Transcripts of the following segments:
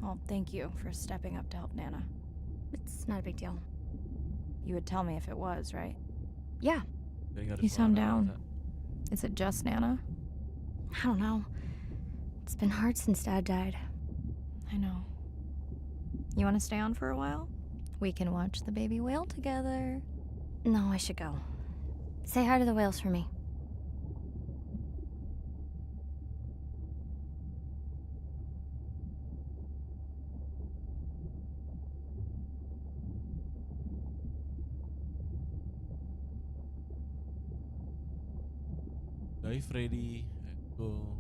Well, thank you for stepping up to help Nana. It's not a big deal. You would tell me if it was, right? Yeah. You sound down. Is it just Nana? I don't know. It's been hard since Dad died. I know. You want to stay on for a while? We can watch the baby whale together. No, I should go. Say hi to the whales for me. Dive ready. Go.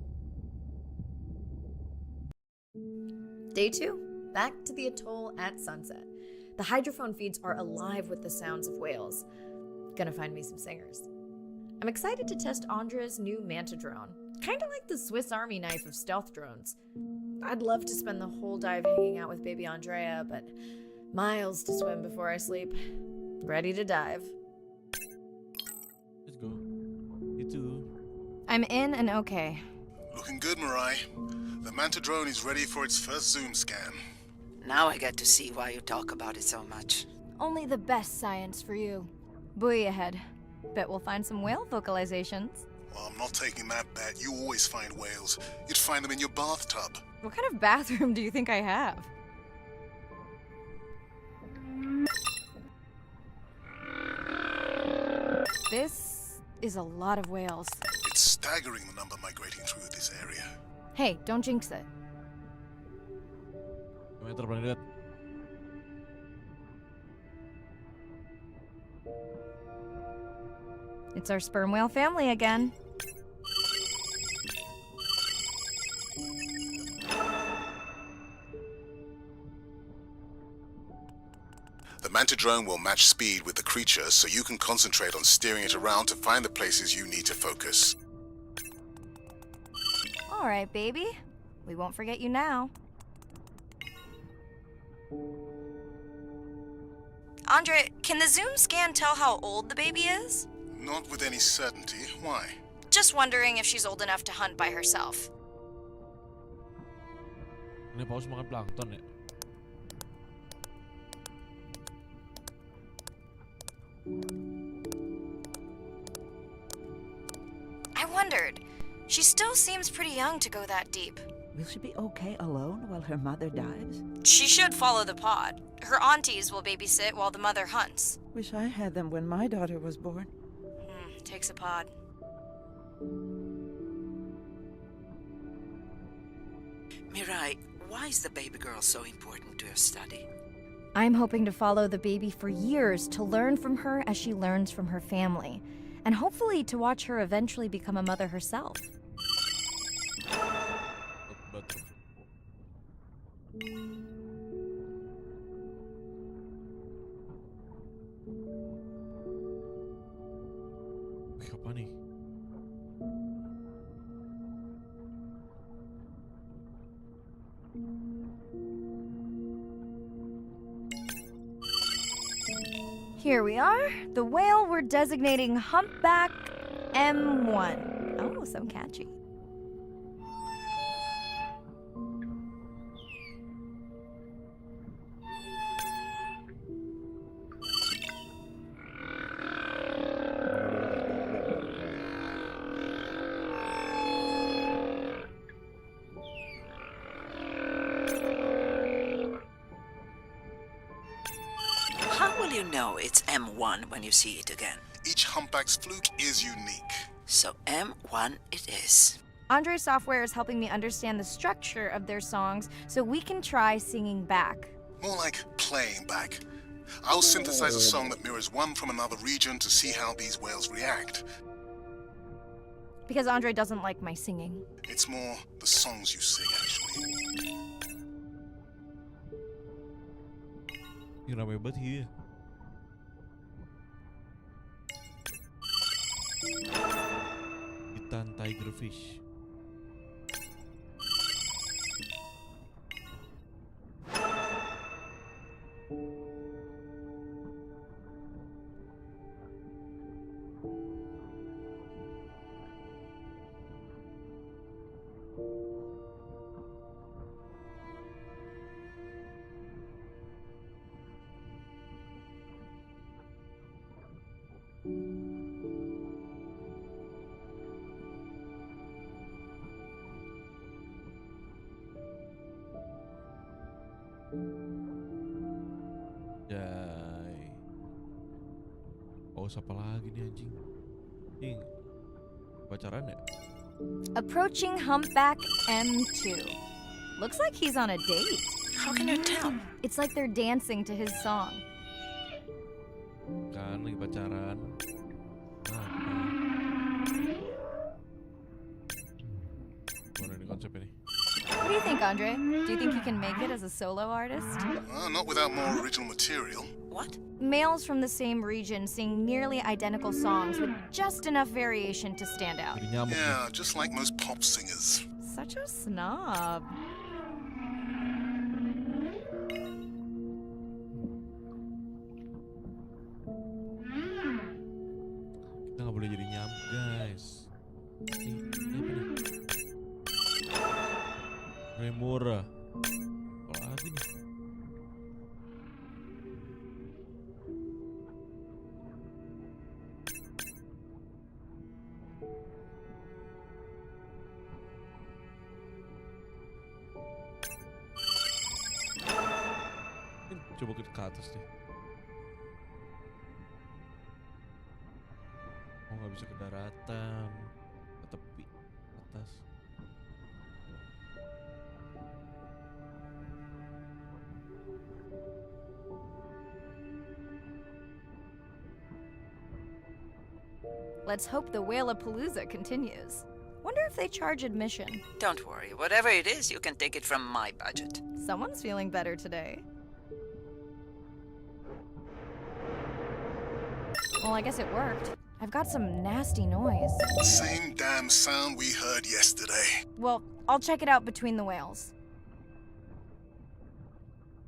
Day 2, back to the atoll at sunset. The hydrophone feeds are alive with the sounds of whales. Gonna find me some singers. I'm excited to test Andrea's new Manta drone. Kinda like the Swiss Army knife of stealth drones. I'd love to spend the whole dive hanging out with baby Andrea, but miles to swim before I sleep. Ready to dive. Let's go. You too. I'm in and okay. Looking good, Mirai. The Manta drone is ready for its first zoom scan. Now I get to see why you talk about it so much. Only the best science for you. Buoy ahead. Bet we'll find some whale vocalizations. Well, I'm not taking that bet. You always find whales. You'd find them in your bathtub. What kind of bathroom do you think I have? This is a lot of whales. It's staggering the number migrating through this area. Hey, don't jinx it. Meter paling dekat. It's our sperm whale family again. The Manta drone will match speed with the creature so you can concentrate on steering it around to find the places you need to focus. All right, baby. We won't forget you now. Andre, can the zoom scan tell how old the baby is? Not with any certainty. Why? Just wondering if she's old enough to hunt by herself. Ini paus makan plankton ya. I wondered. She still seems pretty young to go that deep. Will she be okay alone while her mother dives? She should follow the pod. Her aunties will babysit while the mother hunts. Wish I had them when my daughter was born. Takes a pod. Mirai, why is the baby girl so important to your study? I'm hoping to follow the baby for years to learn from her as she learns from her family, and hopefully to watch her eventually become a mother herself. Wih, apa nih? Here we are, the whale we're designating Humpback M1. Oh, so catchy. How will you know it's M1 when you see it again? Each humpback's fluke is unique. So M1 it is. Andre's software is helping me understand the structure of their songs so we can try singing back. More like playing back. I'll synthesize a song that mirrors one from another region to see how these whales react. Because Andre doesn't like my singing. It's more the songs you sing, actually. Ini rame banget hier. Ikan tigerfish. Jai. Paus apa lagi nih anjing? Ing, pacaran ya? Approaching humpback M2. Looks like he's on a date. How can you tell? It's like they're dancing to his song. Kan lagi pacaran. Gimana nih konsepnya nih? What do you think, Andre? Do you think he can make it as a solo artist? Not without more original material. What? Males from the same region sing nearly identical songs with just enough variation to stand out. Jadi nyamuk nih. Yeah, just like most pop singers. Such a snob. Kita nggak boleh jadi nyamuk guys. Ini apa nih? Remora. Apa lagi nih? Coba kita ke atas deh. Oh, nggak bisa ke daratan, ke tepi, atas. Let's hope the Whalapalooza continues. Wonder if they charge admission. Don't worry. Whatever it is, you can take it from my budget. Someone's feeling better today. Well, I guess it worked. I've got some nasty noise. Same damn sound we heard yesterday. Well, I'll check it out between the whales.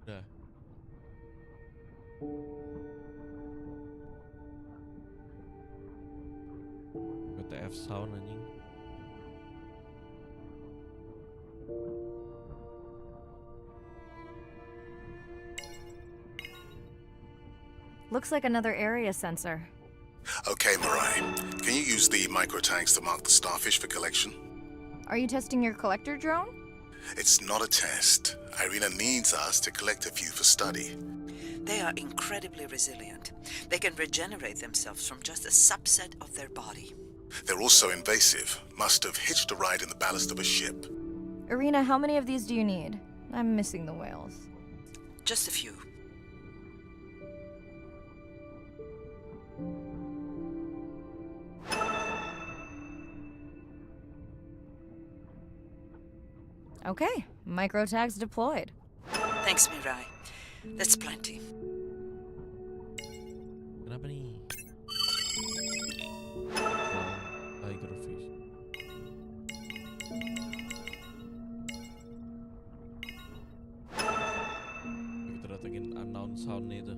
Udah. WTF sound anjing. Looks like another area sensor. Okay, Mirai. Can you use the micro tags to mark the starfish for collection? Are you testing your collector drone? It's not a test. Irina needs us to collect a few for study. They are incredibly resilient. They can regenerate themselves from just a subset of their body. They're also invasive. Must have hitched a ride in the ballast of a ship. Irina, how many of these do you need? I'm missing the whales. Just a few. Okay, micro tags deployed. Thanks, Mirai. That's plenty. Kenapa nih? Tiger fish. Kita datengin unknown sound itu.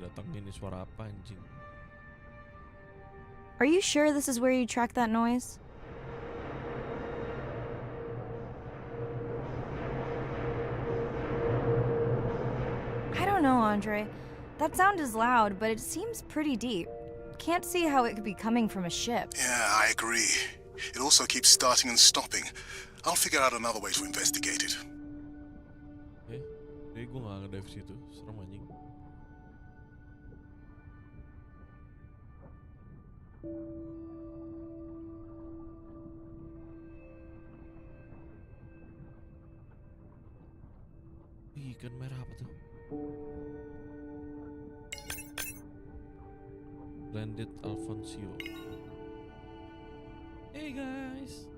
Datangin ini suara apa anjing? Are you sure this is where you track that noise? I don't know, Andre. That sound is loud, but it seems pretty deep. Can't see how it could be coming from a ship. Yeah, I agree. It also keeps starting and stopping. I'll figure out another way to investigate it. Jadi gue gak ngedive situ, serem anjing. Ikan merah apa tuh? Blended Alfonsio. Hey guys.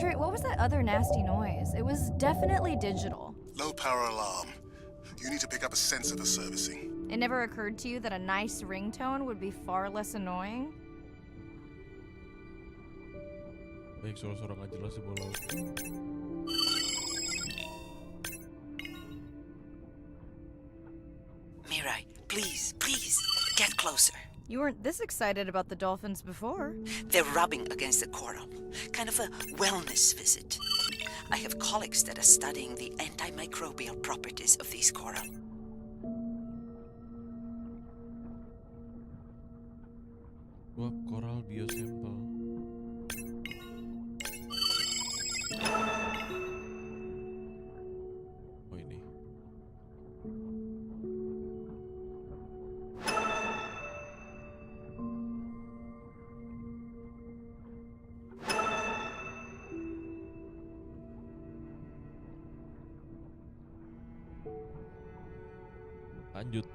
Andre, what was that other nasty noise? It was definitely digital. Low power alarm. You need to pick up a sensor for servicing. It never occurred to you that a nice ringtone would be far less annoying? Baik, suara-suara nggak jelas di bawah laut. Mirai, please, get closer. You weren't this excited about the dolphins before. They're rubbing against the coral. Kind of a wellness visit. I have colleagues that are studying the antimicrobial properties of these coral. Wah, coral biosample. Oh ini. Lanjut.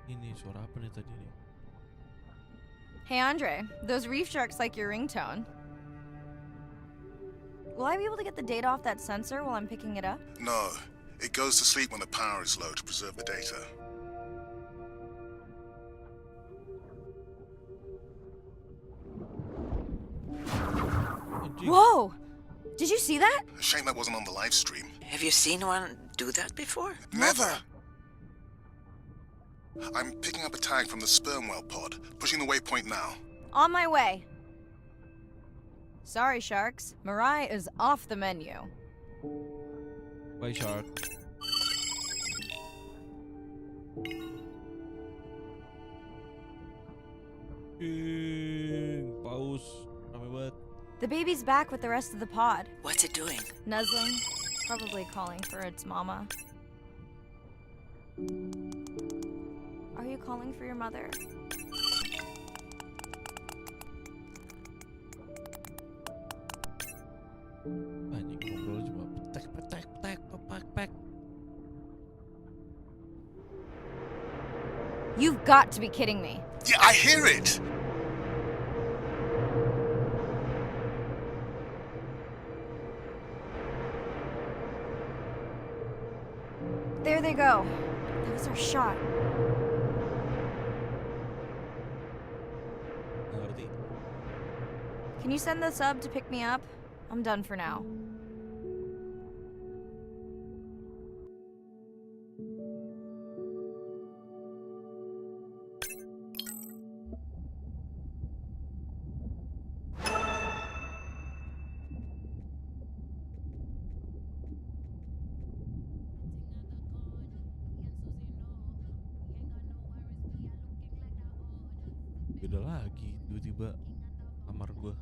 Ini suara apa nih tadi nih? Hey Andre, those reef sharks like your ringtone. Will I be able to get the data off that sensor while I'm picking it up? No, it goes to sleep when the power is low to preserve the data. Anjing. Whoa! Did you see that? Shame that wasn't on the live stream. Have you seen one do that before? Never. I'm picking up a tag from the sperm whale pod, pushing the waypoint now. On my way. Sorry, sharks. Mirai is off the menu. Bye, shark. Paus. Rame banget. The baby's back with the rest of the pod. What's it doing? Nuzzling. Probably calling for its mama. Are you calling for your mother? Anjing ngobrol cuma petek. You've got to be kidding me. Yeah, I hear it! There they go. That was our shot. Nggak ngerti. Can you send the sub to pick me up? I'm done for now. Beda lagi, tiba-tiba kamar gua.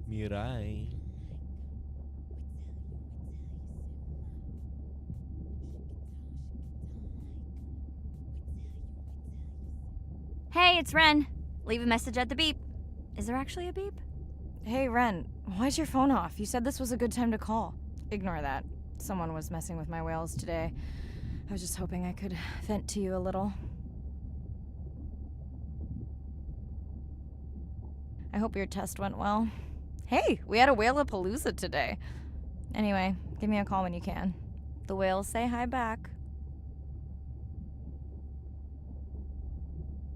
Mirai. Hey, it's Ren. Leave a message at the beep. Is there actually a beep? Hey, Ren, why's your phone off? You said this was a good time to call. Ignore that. Someone was messing with my whales today. I was just hoping I could vent to you a little. I hope your test went well. Hey, we had a whale-a-palooza today. Anyway, give me a call when you can. The whales say hi back.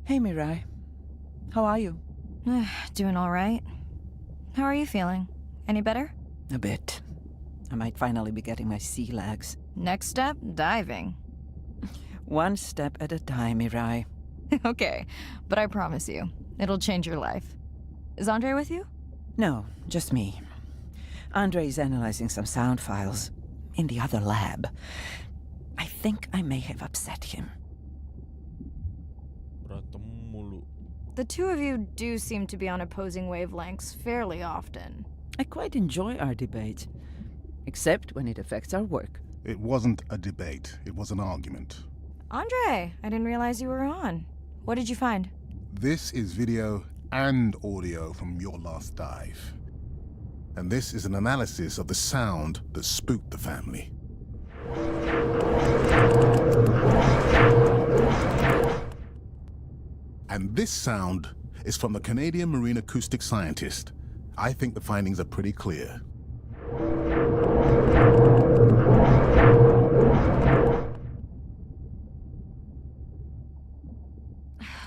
Hey, Mirai. How are you? Doing all right. How are you feeling? Any better? A bit. I might finally be getting my sea legs. Next step, diving. One step at a time, Mirai. Okay, but I promise you, it'll change your life. Is Andre with you? No, just me. Andre is analyzing some sound files in the other lab. I think I may have upset him. Berantem mulu. The two of you do seem to be on opposing wavelengths fairly often. I quite enjoy our debate. except when it affects our work. It wasn't a debate, it was an argument. Andre, I didn't realize you were on. What did you find? This is video and audio from your last dive. And this is an analysis of the sound that spooked the family. And this sound is from the Canadian marine acoustic scientist. I think the findings are pretty clear.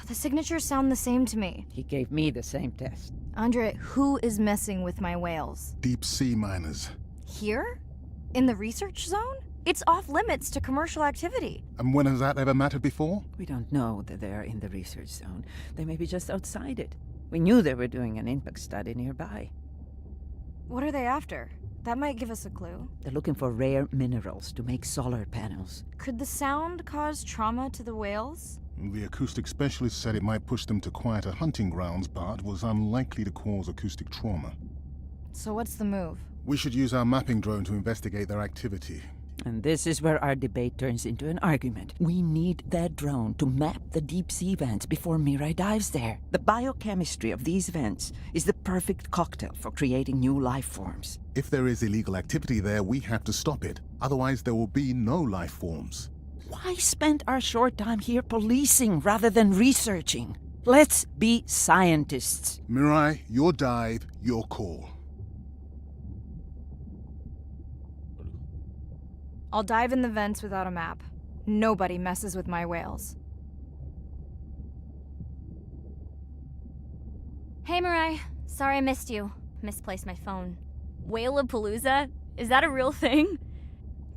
The signatures sound the same to me. He gave me the same test. Andre, who is messing with my whales? Deep sea miners. Here? In the research zone? It's off limits to commercial activity. And when has that ever mattered before? We don't know that they are in the research zone. They may be just outside it. We knew they were doing an impact study nearby. What are they after? That might give us a clue. They're looking for rare minerals to make solar panels. Could the sound cause trauma to the whales? The acoustic specialist said it might push them to quieter hunting grounds, but was unlikely to cause acoustic trauma. So what's the move? We should use our mapping drone to investigate their activity. And this is where our debate turns into an argument. We need that drone to map the deep sea vents before Mirai dives there. The biochemistry of these vents is the perfect cocktail for creating new life forms. If there is illegal activity there, we have to stop it. Otherwise, there will be no life forms. Why spend our short time here policing rather than researching? Let's be scientists. Mirai, your dive, your call. I'll dive in the vents without a map. Nobody messes with my whales. Hey, Mirai. Sorry I missed you. Misplaced my phone. Whale-a-palooza? Is that a real thing?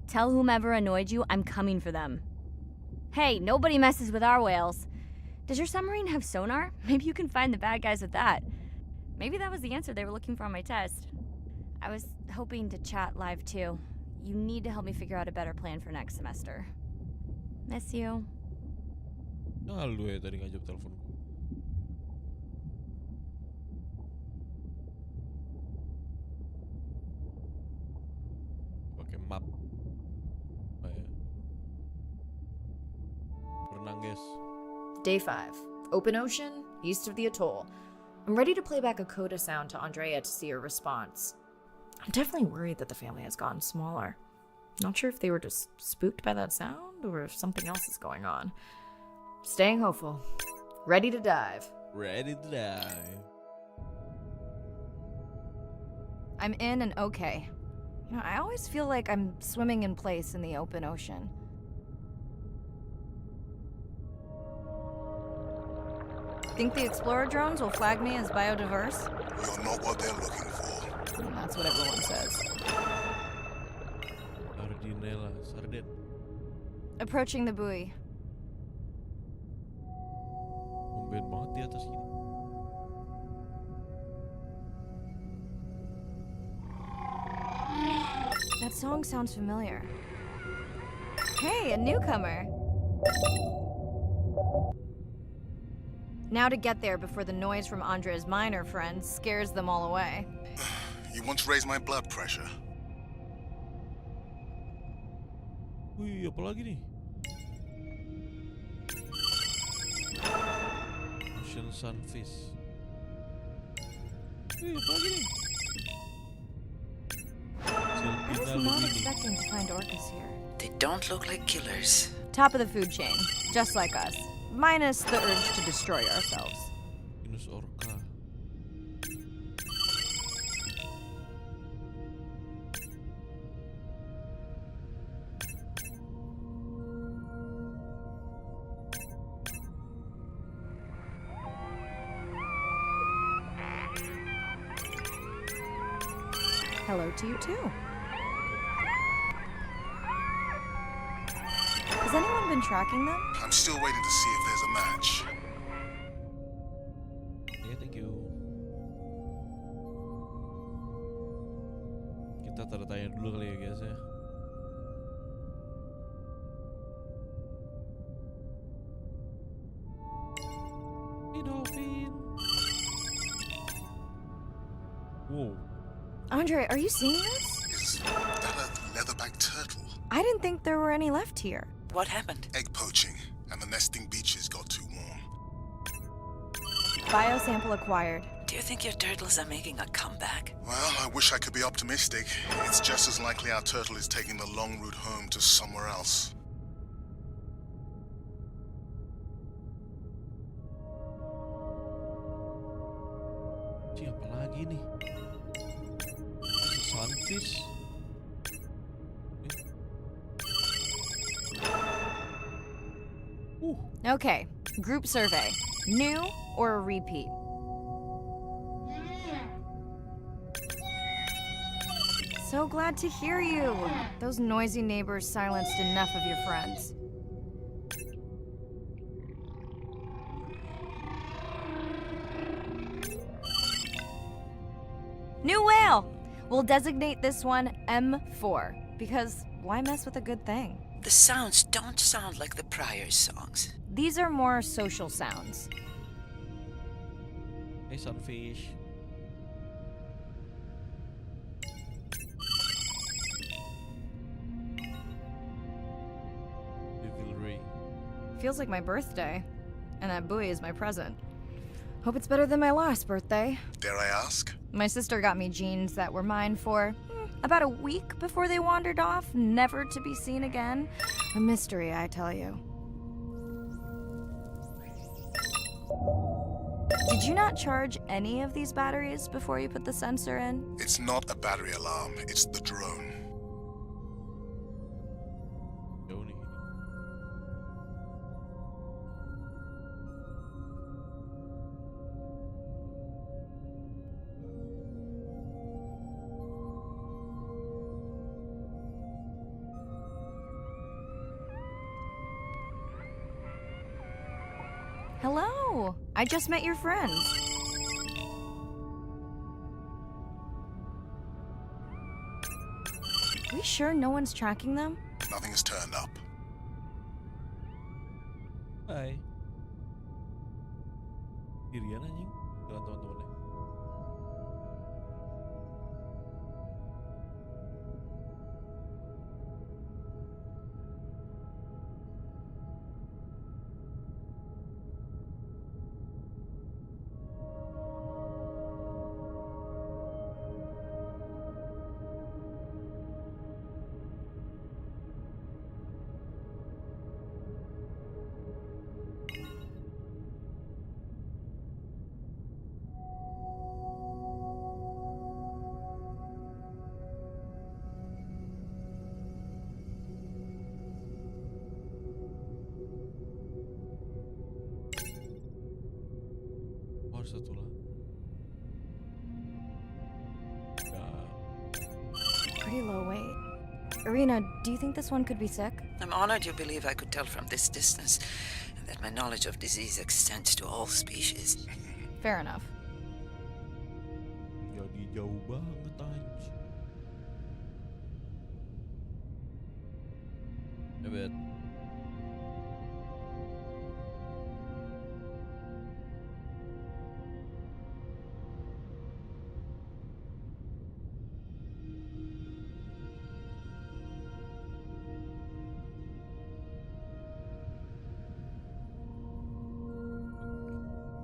Tell whomever annoyed you I'm coming for them. Hey, nobody messes with our whales. Does your submarine have sonar? Maybe you can find the bad guys with that. Maybe that was the answer they were looking for on my test. I was hoping to chat live too. You need to help me figure out a better plan for next semester. Miss you. Nah, lu ya tadi nggak jawab teleponku. Pakai map. Apa ya? Berenang, guys. Day 5. Open ocean, east of the atoll. I'm ready to play back a coda sound to Andrea to see her response. I'm definitely worried that the family has gotten smaller. Not sure if they were just spooked by that sound or if something else is going on. Staying hopeful. Ready to dive. Ready to dive. I'm in and okay. You know, I always feel like I'm swimming in place in the open ocean. Think the Explorer drones will flag me as biodiverse? You're not what they're looking for. That's what everyone says. Sardinella, Sardin. Approaching the buoy. Tumben banget di atas gini. That song sounds familiar. Hey, a newcomer! Now to get there before the noise from Andre's miner friends scares them all away. You want to raise my blood pressure? Wih, apa lagi nih? Ocean Sunfish. Wih, apa lagi nih? I was not expecting to find orcas here. They don't look like killers. Top of the food chain, just like us. Minus the urge to destroy ourselves. Minus orca. Hello to you too. Has anyone been tracking them? I'm still waiting to see if there's a match. Ya, thank you. Kita tanda tanya dulu kali ya guys ya. Dolphin. Wow. Andre, are you seeing this? Is that I didn't think there were any left here. What happened? Egg poaching, and the nesting beaches got too warm. Biosample acquired. Do you think your turtles are making a comeback? Well, I wish I could be optimistic. It's just as likely our turtle is taking the long route home to somewhere else. Cih, apa lagi nih? Sunfish. Okay, group survey. New or a repeat? So glad to hear you. Those noisy neighbors silenced enough of your friends. New whale! We'll designate this one M4, because why mess with a good thing? The sounds don't sound like the prior songs. These are more social sounds. Hey, sunfish. Revelry. Feels like my birthday, and that buoy is my present. Hope it's better than my last birthday. Dare I ask? My sister got me jeans that were mine for about a week before they wandered off, never to be seen again. A mystery, I tell you. Did you not charge any of these batteries before you put the sensor in? It's not a battery alarm, it's the drone. Jauh nih. Hello! I just met your friends. We sure no one's tracking them? Nothing has turned up. Hai. Dirian anjing dengan teman-temannya. Satu lah. Pretty low weight. Irina, do you think this one could be sick? I'm honored you believe I could tell from this distance, and that my knowledge of disease extends to all species. Fair enough. Jadi jauh banget anjing. Bet.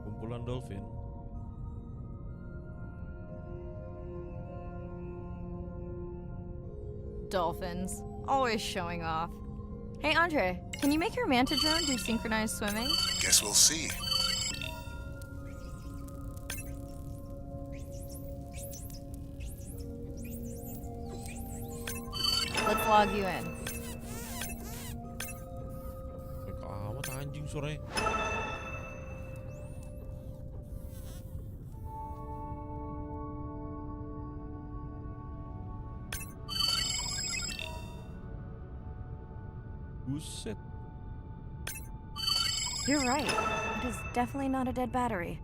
Kumpulan dolphin. Dolphins. Always showing off. Hey, Andre, can you make your manta drone do synchronized swimming? Guess we'll see. Let's log you in. Amat anjing suaranya. Buset. You're right. It is definitely not a dead battery.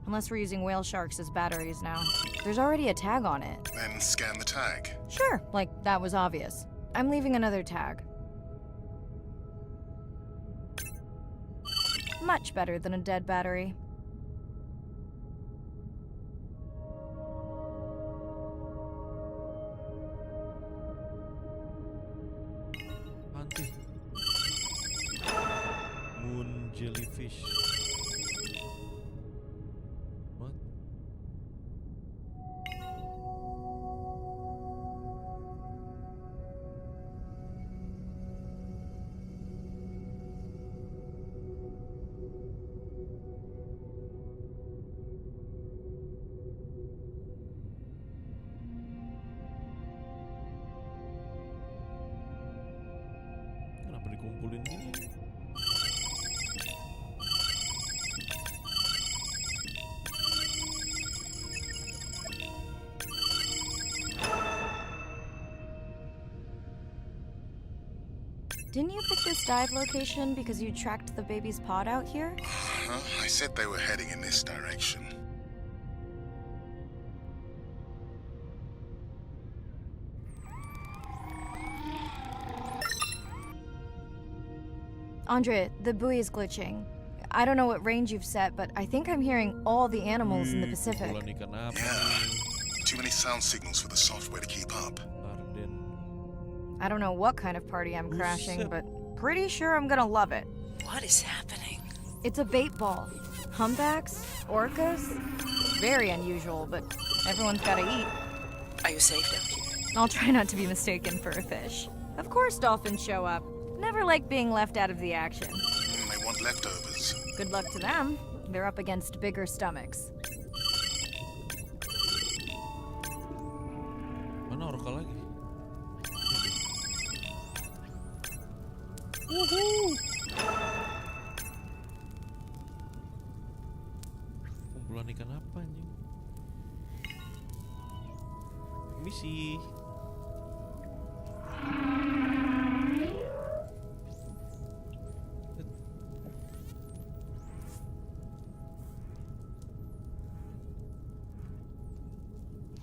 Unless we're using whale sharks as batteries now. There's already a tag on it. Then scan the tag. Sure, like that was obvious. I'm leaving another tag. Much better than a dead battery. fish. What? Kenapa dikumpulin gini? Didn't you pick this dive location because you tracked the baby's pod out here? I said they were heading in this direction. Andre, the buoy is glitching. I don't know what range you've set, but I think I'm hearing all the animals in the Pacific. Kumpulan ikan apa Yeah. nih? Too many sound signals for the software to keep up. Arden. I don't know what kind of party I'm crashing, Buset. but pretty sure I'm gonna love it. What is happening? It's a bait ball. Humpbacks? Orcas? Very unusual, but everyone's gotta eat. Are you safe down here? I'll try not to be mistaken for a fish. Of course dolphins show up. Never like being left out of the action. They want leftovers. Good luck to them. They're up against bigger stomachs. Mana orca lagi? Kumpulan ikan apa anjing? Misi.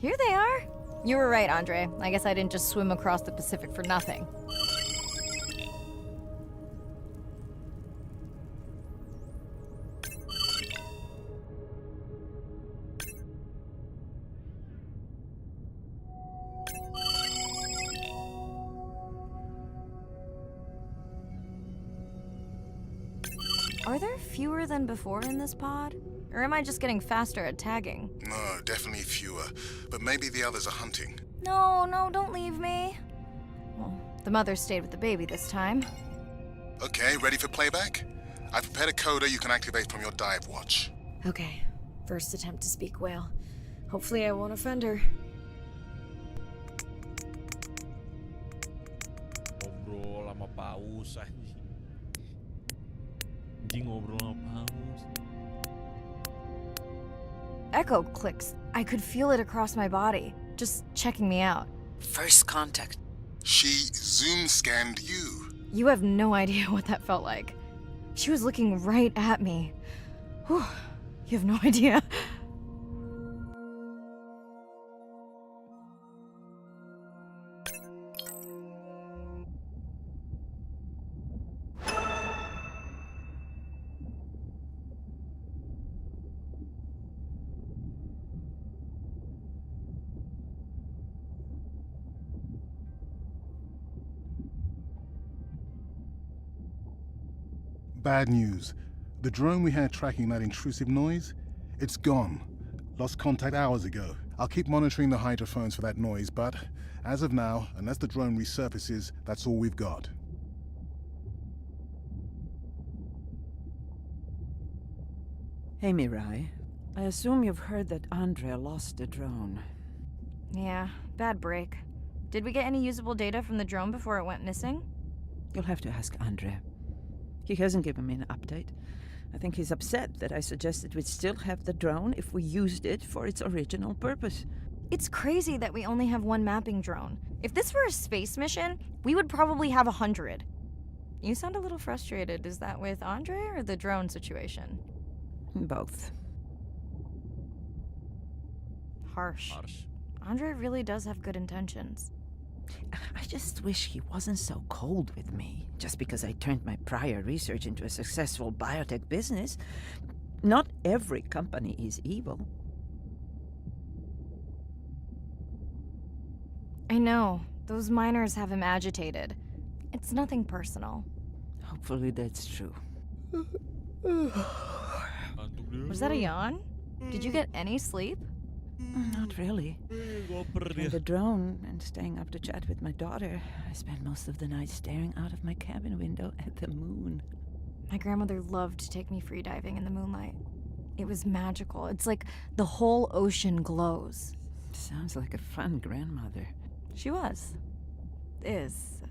Here they are. You were right, Andre. I guess I didn't just swim across the Pacific for nothing. Are there fewer than before in this pod? Or am I just getting faster at tagging? No, definitely fewer. But maybe the others are hunting. No, don't leave me. Well, the mother stayed with the baby this time. Okay, ready for playback? I've prepared a coder you can activate from your dive watch. Okay, first attempt to speak whale. Hopefully I won't offend her. Ngobrol sama paus anjing. Anjing ngobrol sama paus. Echo clicks. I could feel it across my body, just checking me out. First contact. She zoom scanned you. You have no idea what that felt like. She was looking right at me. Whew, you have no idea. Bad news. The drone we had tracking that intrusive noise, it's gone. Lost contact hours ago. I'll keep monitoring the hydrophones for that noise, but as of now, unless the drone resurfaces, that's all we've got. Hey, Mirai. I assume you've heard that Andre lost a drone. Yeah, bad break. Did we get any usable data from the drone before it went missing? You'll have to ask Andre. He hasn't given me an update. I think he's upset that I suggested we'd still have the drone if we used it for its original purpose. It's crazy that we only have one mapping drone. If this were a space mission, we would probably have 100. You sound a little frustrated. Is that with Andre or the drone situation? Both. Harsh. Harsh. Andre really does have good intentions. I just wish he wasn't so cold with me, just because I turned my prior research into a successful biotech business. Not every company is evil. I know. Those miners have him agitated. It's nothing personal. Hopefully that's true. Ngantuk dia. Was that a yawn? Did you get any sleep? Not really. Goper From dia. the drone and staying up to chat with my daughter, I spent most of the night staring out of my cabin window at the moon. My grandmother loved to take me free diving in the moonlight. It was magical. It's like the whole ocean glows. Sounds like a fun grandmother. She was. Is.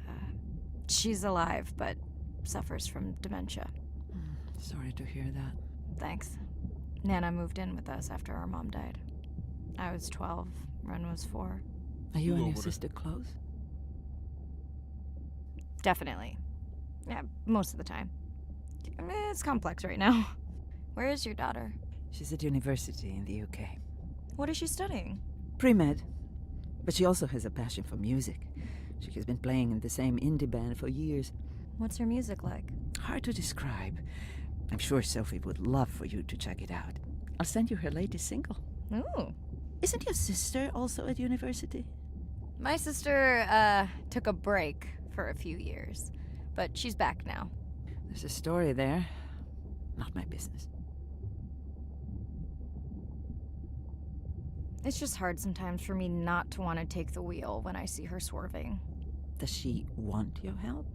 She's alive, but suffers from dementia. Sorry to hear that. Thanks. Nana moved in with us after our mom died. I was 12, Ren was 4. Are you You and go your for it. sister close? Definitely. Yeah, most of the time. It's complex right now. Where is your daughter? She's at university in the UK. What is she studying? Pre-med. But she also has a passion for music. She has been playing in the same indie band for years. What's her music like? Hard to describe. I'm sure Sophie would love for you to check it out. I'll send you her latest single. Ooh. Isn't your sister also at university? My sister, took a break for a few years, but she's back now. There's a story there. Not my business. It's just hard sometimes for me not to want to take the wheel when I see her swerving. Does she want your help?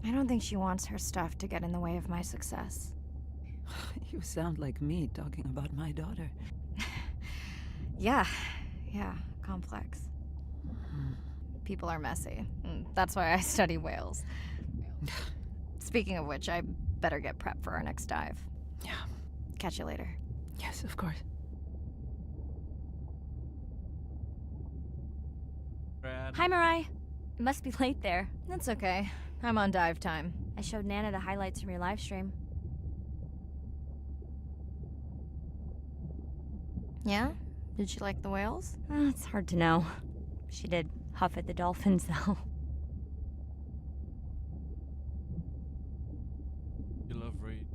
I don't think she wants her stuff to get in the way of my success. You sound like me talking about my daughter. Yeah, complex. People are messy. That's why I study whales. Speaking of which, I better get prepped for our next dive. Yeah. Catch you later. Yes, of course. Ren. Hi, Mirai. It must be late there. That's okay. I'm on dive time. I showed Nana the highlights from your live stream. Yeah? Did she like the whales? It's hard to know. She did huff at the dolphins, though. You love Reed.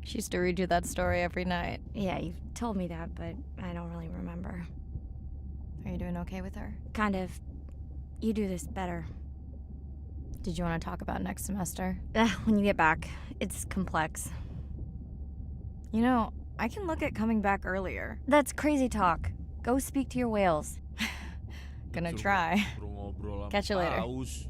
She used to read you that story every night. Yeah, you've told me that, but I don't really remember. Are you doing okay with her? Kind of. You do this better. Did you want to talk about next semester? When you get back. It's complex. You know, I can look at coming back earlier. That's crazy talk. Go speak to your whales. Gonna Suruh try. ngobrol sama Catch you later. paus.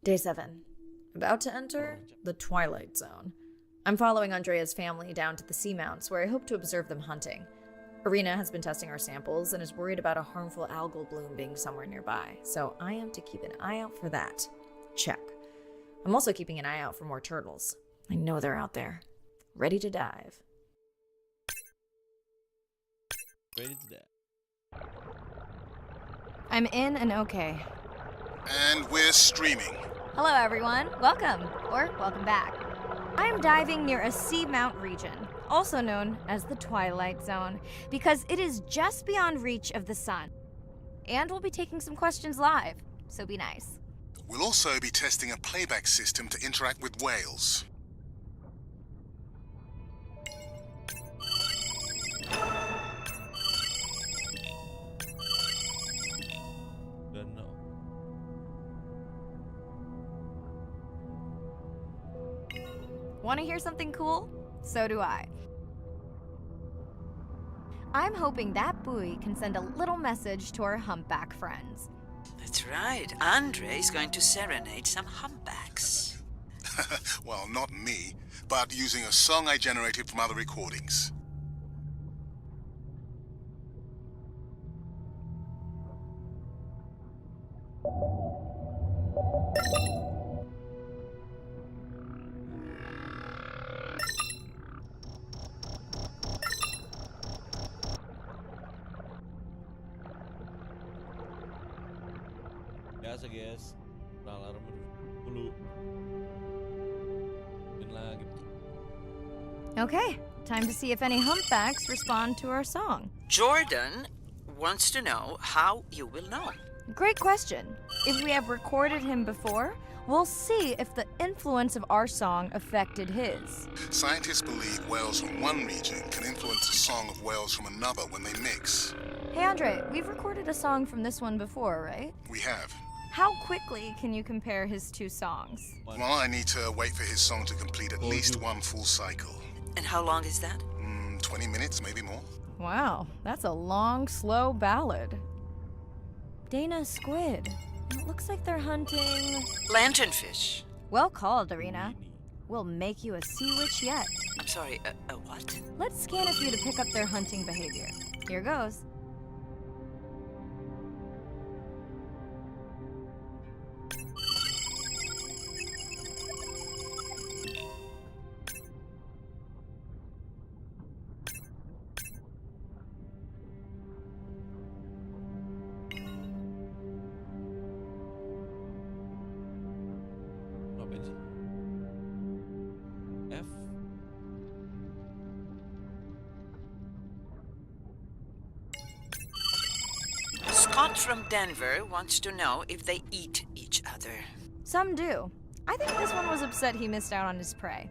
Day 7. About to enter the Twilight Zone. I'm following Andrea's family down to the seamounts where I hope to observe them hunting. Irina has been testing our samples and is worried about a harmful algal bloom being somewhere nearby, so I am to keep an eye out for that. Check. I'm also keeping an eye out for more turtles. I know they're out there, ready to dive. Ready to die. I'm in and okay. And we're streaming. Hello, everyone. Welcome, or welcome back. I'm diving near a seamount region, also known as the Twilight Zone, because it is just beyond reach of the sun. And we'll be taking some questions live, so be nice. We'll also be testing a playback system to interact with whales. Danau. Want to hear something cool? So do I. I'm hoping that buoy can send a little message to our humpback friends. That's right. Andre is going to serenade some humpbacks. Well, not me, but using a song I generated from other recordings. Biasa guys. Nah, alarm dulu. Dan lagi. Okay, time to see if any humpbacks respond to our song. Jordan wants to know how you will know. Great question. If we have recorded him before, we'll see if the influence of our song affected his. Scientists believe whales from one region can influence the song of whales from another when they mix. Hey Andre, we've recorded a song from this one before, right? We have. How quickly can you compare his two songs? Well, I need to wait for his song to complete at least one full cycle. And how long is that? 20 minutes, maybe more. Wow, that's a long, slow ballad. Dana, squid. It looks like they're hunting... Lanternfish. Well called, Arena. We'll make you a sea witch yet. I'm sorry, a what? Let's scan a few to pick up their hunting behavior. Here goes. Ngapain sih? F. Scott from Denver wants to know if they eat each other. Some do. I think this one was upset he missed out on his prey.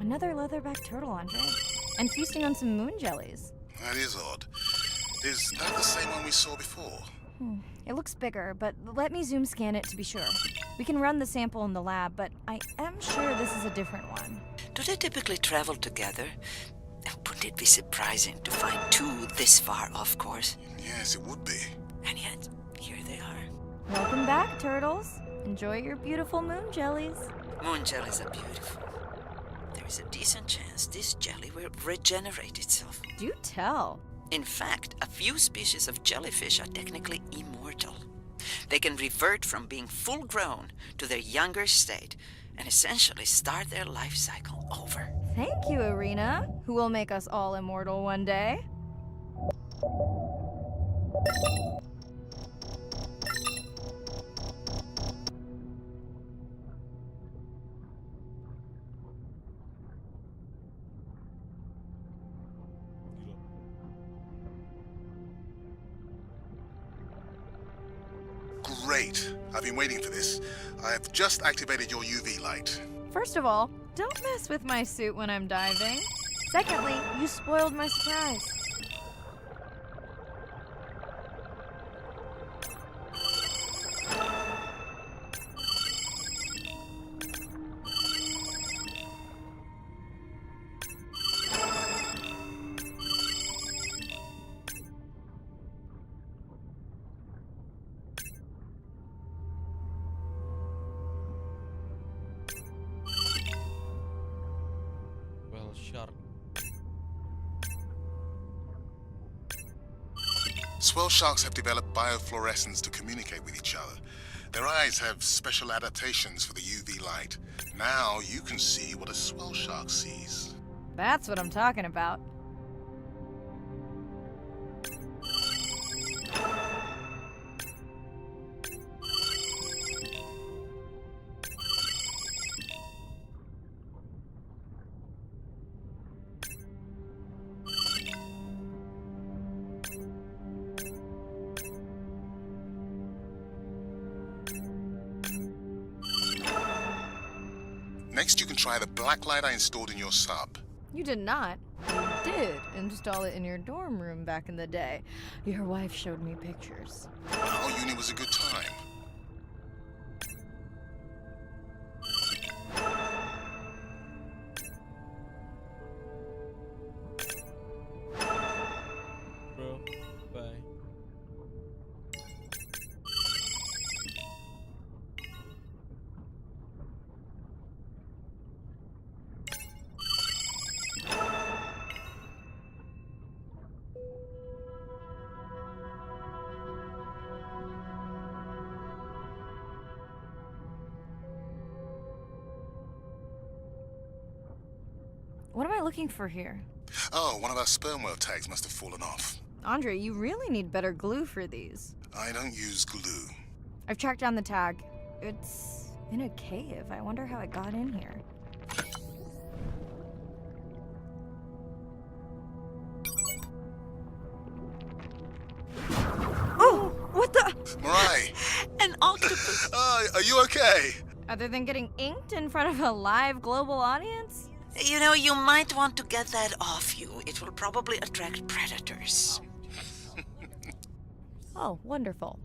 Another leatherback turtle, Andre. And feasting on some moon jellies. That is odd. Is that the same one we saw before? It looks bigger, but let me zoom scan it to be sure. We can run the sample in the lab, but I am sure this is a different one. Do they typically travel together? Wouldn't it be surprising to find two this far off course? Yes, it would be. And yet, here they are. Welcome back, turtles. Enjoy your beautiful moon jellies. Moon jellies are beautiful. There is a decent chance this jelly will regenerate itself. Do tell. In fact, a few species of jellyfish are technically immortal. They can revert from being full grown to their younger state and essentially start their life cycle over. Thank you, Arena, who will make us all immortal one day. Great. I've been waiting for this. I've just activated your UV light. First of all, don't mess with my suit when I'm diving. Secondly, you spoiled my surprise. Shark. Swell sharks have developed biofluorescence to communicate with each other. Their eyes have special adaptations for the UV light. Now you can see what a swell shark sees. That's what I'm talking about. Next, you can try the black light I installed in your sub. You did not. You did install it in your dorm room back in the day. Your wife showed me pictures. Oh, uni was a good time. Bro, bye. What am I looking for here? Oh, one of our sperm whale tags must have fallen off. Andre, you really need better glue for these. I don't use glue. I've tracked down the tag. It's in a cave. I wonder how it got in here. Oh! What the? Mirai! An octopus. Are you okay? Other than getting inked in front of a live global audience? You know, you might want to get that off you. It will probably attract predators. Oh, wonderful.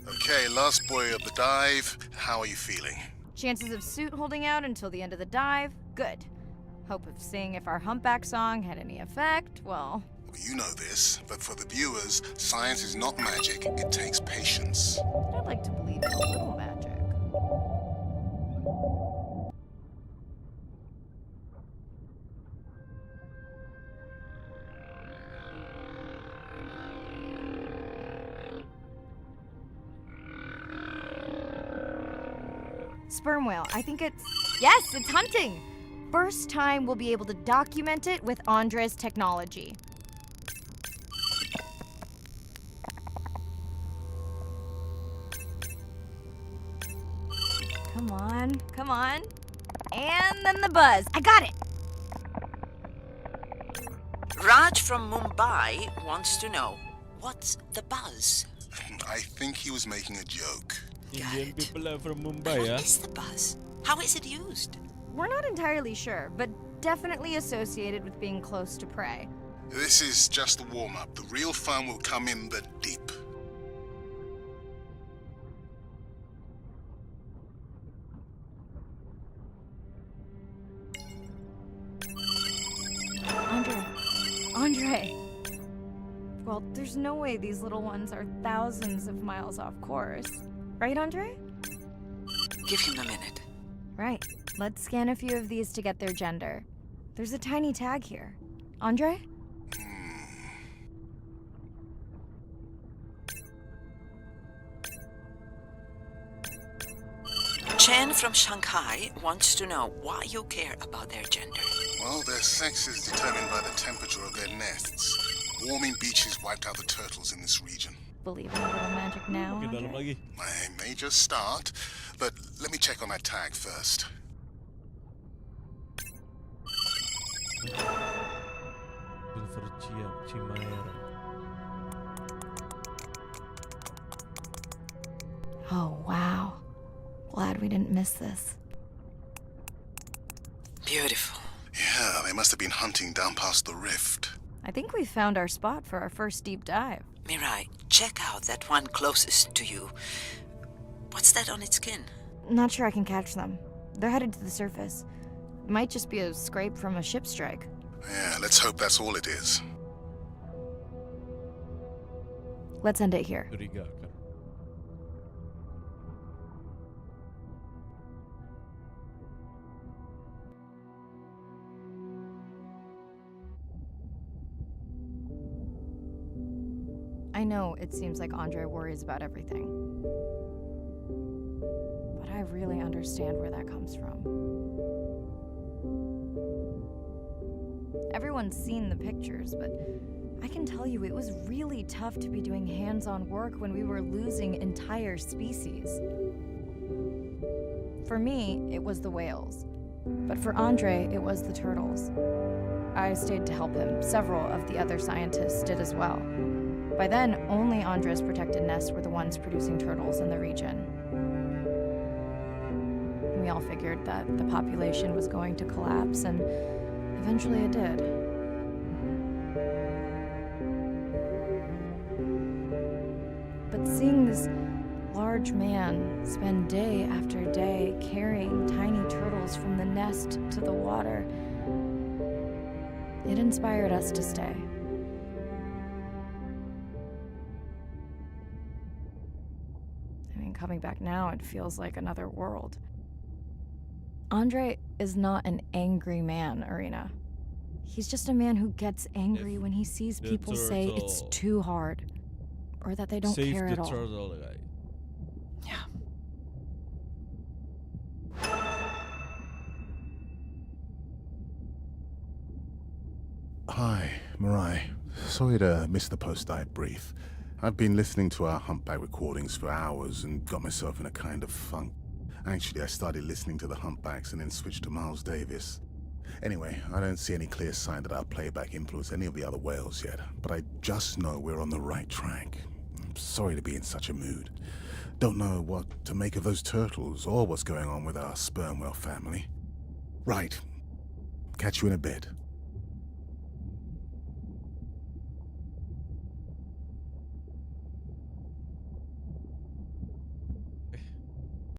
Okay, last boy of the dive. How are you feeling? Chances of suit holding out until the end of the dive? Good. Hope of seeing if our humpback song had any effect? Well, You know this, but for the viewers, science is not magic. It takes patience. I'd like to believe in a little magic. Sperm whale. I think it's... Yes, it's hunting! First time we'll be able to document it with Andre's technology. Come on, come on. And then the buzz. I got it! Raj from Mumbai wants to know, what's the buzz? I think he was making a joke. Indian people from What Mumbai, ya. is the buzz? How is it used? We're not entirely sure, but definitely associated with being close to prey. This is just the warm-up. The real fun will come in the deep. Andre. Well, there's no way these little ones are thousands of miles off course. Right, Andre? Give him a minute. Right. Let's scan a few of these to get their gender. There's a tiny tag here. Andre? Chen from Shanghai wants to know why you care about their gender. Well, their sex is determined by the temperature of their nests. Warming beaches wiped out the turtles in this region. Believe in a little magic now, Makin dalam Andre? lagi. I may just start, but let me check on that tag first. Silver Cimaera. Oh, wow. Glad we didn't miss this. Beautiful. Yeah, they must have been hunting down past the rift. I think we found our spot for our first deep dive. Mirai, check out that one closest to you. What's that on its skin? Not sure I can catch them. They're headed to the surface. Might just be a scrape from a ship strike. Yeah, let's hope that's all it is. Let's end it here. Curigakan. I know it seems like Andre worries about everything. But I really understand where that comes from. Everyone's seen the pictures, but I can tell you it was really tough to be doing hands-on work when we were losing entire species. For me, it was the whales. But for Andre, it was the turtles. I stayed to help him. Several of the other scientists did as well. By then, only Andre's protected nests were the ones producing turtles in the region. We all figured that the population was going to collapse, and eventually it did. But seeing this large man spend day after day carrying tiny turtles from the nest to the water, it inspired us to stay. I mean, coming back now, it feels like another world. Andre is not an angry man, Irina. He's just a man who gets angry when he sees the people say it's turtle. too hard, or that they don't Save care the at all. turtle, guys. Yeah. Hi, Mirai. Sorry to miss the post-dive brief. I've been listening to our humpback recordings for hours and got myself in a kind of funk. Actually, I started listening to the humpbacks and then switched to Miles Davis. Anyway, I don't see any clear sign that our playback influenced any of the other whales yet, but I just know we're on the right track. I'm sorry to be in such a mood. Don't know what to make of those turtles or what's going on with our sperm whale family. Right. Catch you in a bit.